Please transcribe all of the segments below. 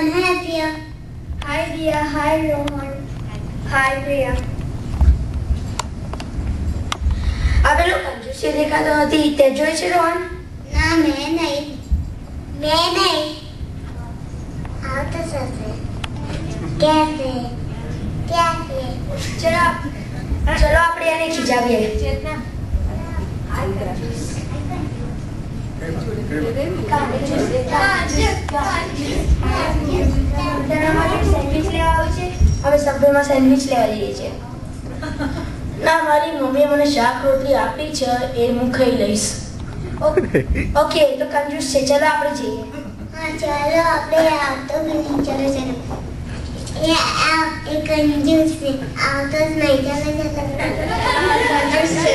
Rohan. Hi Priya. Hi Priya. Hi Rohan. Hi Priya. આ પેલો કંજૂસી દેખાતો નથી તે જોઈ છે રોહન? ના મેં નહીં. આવતો સસે. કેસે? ચલો આપણે એને ખીજાવીએ. ચેતના સેન્ડવિચ લેવા આવી છે. હવે સબ્વેમાં સેન્ડવિચ લેવા જઈએ છીએ. ના, મારી મમ્મીએ મને શાક રોટલી આપી છે, એ હું ખાઈ લઈશ. ઓકે, તો કંજૂસ છે, ચલો આપણે જઈએ. હા ચાલો આપણે આવતો બી નહીં. ચલો એ કંજૂસ છે, આવતો જ નહીં. કંજૂસ છે,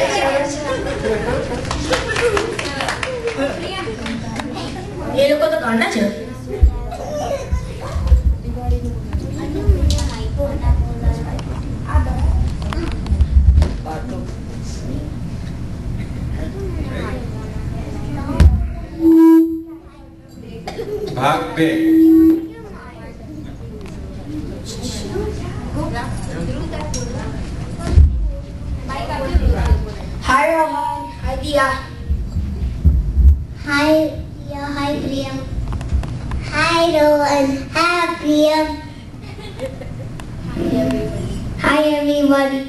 એ લોકો તો ગાંડા છે. ભાગ 2. હાય રોહન. હાય દિયા. Hi Priya. Hi Priya. Hi Rohan. Hi Priya. Hi everybody.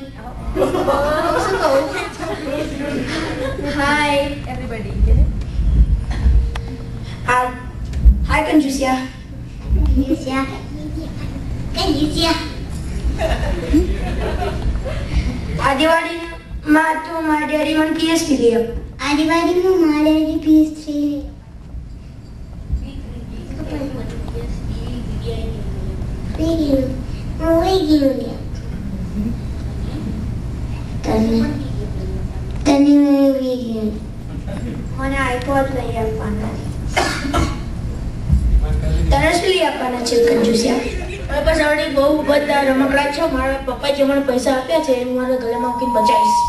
હાય. everybody હાય કંજૂસિયા. Kanjusia. આ દિવાળીમાં તો મારા ડેડી મને PS લઈ આપ. આ દિવાળીમાં મારે PS3 તને મને આઈપોડ લઈ આપવાના. તને શું લઈ આપવાના છે કંજૂસિયા? મારા પાસે ઓલરેડી બહુ બધા રમકડા છે. મારા પપ્પાએ જે મને પૈસા આપ્યા છે એ હું મારા ગળામાં મૂકીને બચાવીશ.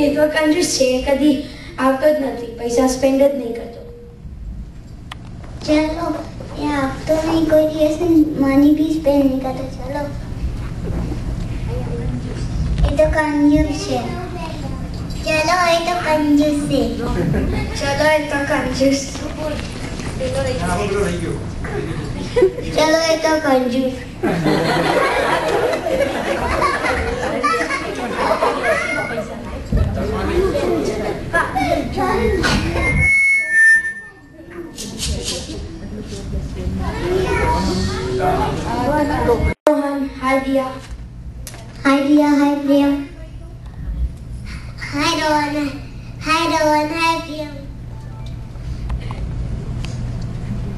એ તો કંજૂસ છે, કદી આવતો જ નથી, પૈસા સ્પેન્ડ જ નહીં કરતો. ચલો એ આપતો નહીં કોઈ દિવસ, મની બી સ્પેન્ડ નહીં કરતો. ચલો એ તો કંજૂસ છે. ચલો એ તો કંજૂસ છે. ચલો એ તો કંજૂસ. ચલો એ તો કંજૂસ. રોહન. હાય દિયા. Hi Priya. Hi Priya. Hi Rohan. Hi Rohan. Hi Priya.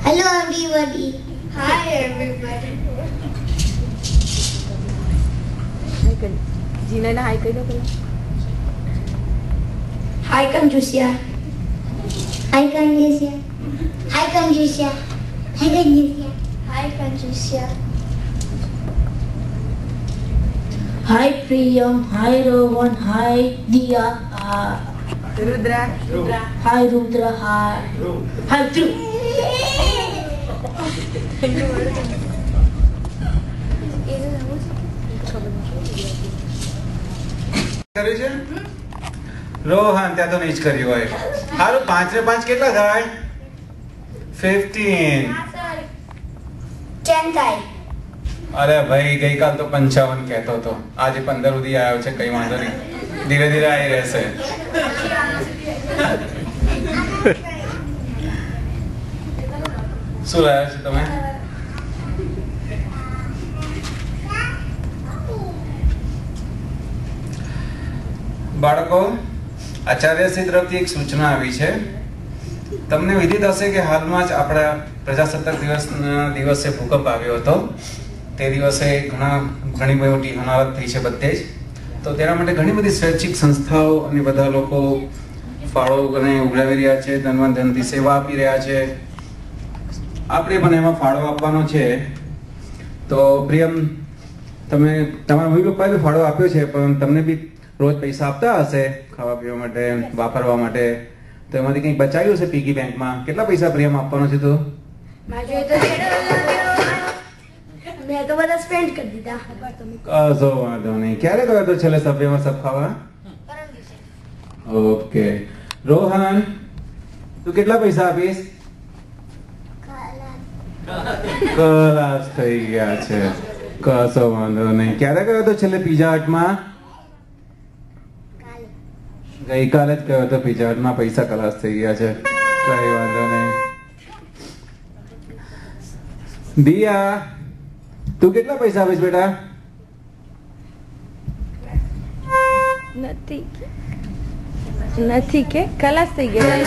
Hello everybody. Hi everybody. જીનાને હાય કહી દો પેલા. હાય કંજૂસિયા. Hi Kanjusia. Hi Kanjusia. Hi Kanjusia. Hi કંજૂસિયા. હાય પ્રિયમ. હાય રોહન. હાય દિયા. રુદ્રા હાય રુદ્ર. હાય ધ્રુવ. કર્યું છે રોહન? ત્યાં તો નહીં જ કર્યું હોય. હારું, 5 ને 5 કેટલા થાય? 15. 10 થાય. અરે ભાઈ, ગઈકાલ તો 55 કહેતો હતો, આજે 15 સુધી આવ્યો છે. કઈ વાંધો નહીં, ધીરે ધીરે આવી રહેશે. શું લાવ્યા છો તમે? બાળકો, આચાર્યશ્રી તરફથી એક સૂચના આવી છે. તમને વિદિત હશે કે હાલમાં જ આપણા પ્રજાસત્તાક દિવસે ભૂકંપ આવ્યો હતો. તે દિવસે ઘણી મોટી હોનારત થઈ છે બધે જ. તો તેના માટે ઘણી બધી સ્વૈચ્છિક સંસ્થાઓ અને બધા લોકો ફાળો અને ઉઘરાવી રહ્યા છે, ધનથી સેવા આપી રહ્યા છે. આપણે પણ એમાં ફાળો આપવાનો છે. તો પ્રિયમ, તમે તમારા મમ્મી પપ્પાએ ફાળો આપ્યો છે, પણ તમને બી રોજ પૈસા આપતા હશે ખાવા પીવા માટે, વાપરવા માટે. તો એમાંથી કંઈક બચાવ્યું હશે પીગી બેંકમાં. કેટલા પૈસા પ્રિયમ આપવાનો છે? તો માજો તો છેડો લાગ્યો. મેં તો બધા સ્પેન્ડ કરી દીધા. કશો વાંધો નહીં. ક્યારે ગયો તો છેલ્લે સભ્યમાં સબ ખાવા? ઓકે. રોહન, તું કેટલા પૈસા આપીશ? ખલાસ થઈ ગયા છે. કશો વાંધો નહીં. ક્યારે ગયો તો છેલ્લે પિઝા હટમાં? ગઈકાલે જ ગયો તો પિઝા હટમાં. પૈસા ખલાસ થઈ ગયા છે. કઈ વાંધો નહીં. દિયા, તું કેટલા પૈસા આપીશ બેટા? નથી કે ખલાસ થઈ ગયા.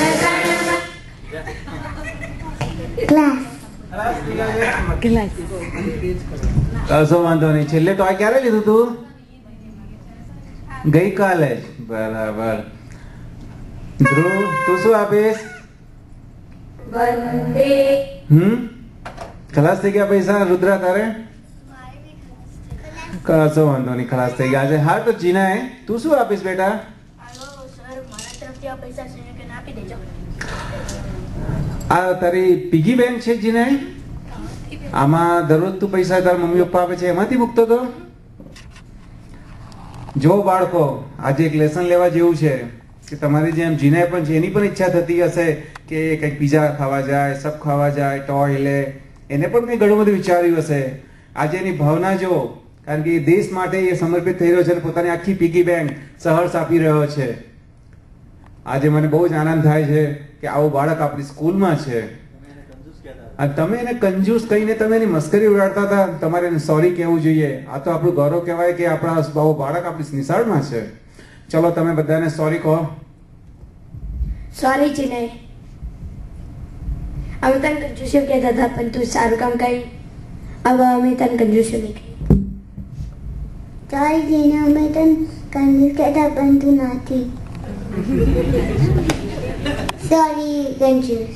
Class. ખલાસ. કશો વાંધો નહીં. છેલ્લે તો આ ક્યારે લીધું તું? ગઈકાલે જ. બરાબર. ધ્રુવ, તું શું આપીશ? ખલાસ થઈ ગયા પૈસા? રુદ્રા તારે? કશો વાંધો નહીં, ખલાસ થઈ ગયા છે. હા તો જીના, તું શું આપીશ બેટા? આ તારી પીગી બેંક છે જીને? આમાં દરરોજ તું પૈસા તારા મમ્મી પપ્પા આપે છે એમાંથી મૂકતો તો? જો બાળકો, આજે એક લેસન લેવા જેવું છે કે તમારી જેમ જીને પણ છે, એની પણ ઈચ્છા થતી હશે કે કંઈક પિઝા ખાવા જાય, સબ ખાવા જાય, ટોય લે, એને પણ કંઈ ઘણું બધું વિચાર્યું હશે. આજે એની ભાવના જો, કારણ કે એ દેશ માટે એ સમર્પિત થઈ રહ્યો છે અને પોતાની આખી પીગી બેંક સહર્ષ આપી રહ્યો છે. આજે મને બહુ જ આનંદ થાય છે કે આવું બાળક આપણી સ્કૂલમાં છે. અને તમે એને કંજૂસ કહીને તમે એની મસ્કરી ઉડાડતા હતા, તમારે એને સોરી કહેવું જોઈએ. આ તો આપણું ગૌરવ કહેવાય કે આપણા આવું બાળક આપણી નિશાળમાં છે. ચલો તમે બધાને સોરી કહો. સોરી ચિનય, અમે તને કંજૂસ્યો કહેતા હતા પણ તું સારું કામ કરી. હવે અમે તને કંજૂસ્યો નહીં કહી. Sorry, Gina, मैं तन कंजूस कहता पण तू नाथी. Sorry, कंजूस.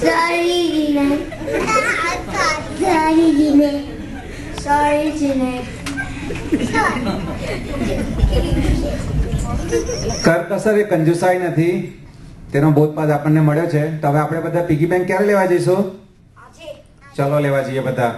Sorry, Gina. Sorry, Gina. Sorry Chinay. કરકસર એ કંજુસાઈ નથી, તેનો બોધપાઠ આપણને મળ્યો છે. તો હવે આપણે બધા પીગી બેંક ક્યારે લેવા જઈશું? ચલો લેવા જઈએ બધા.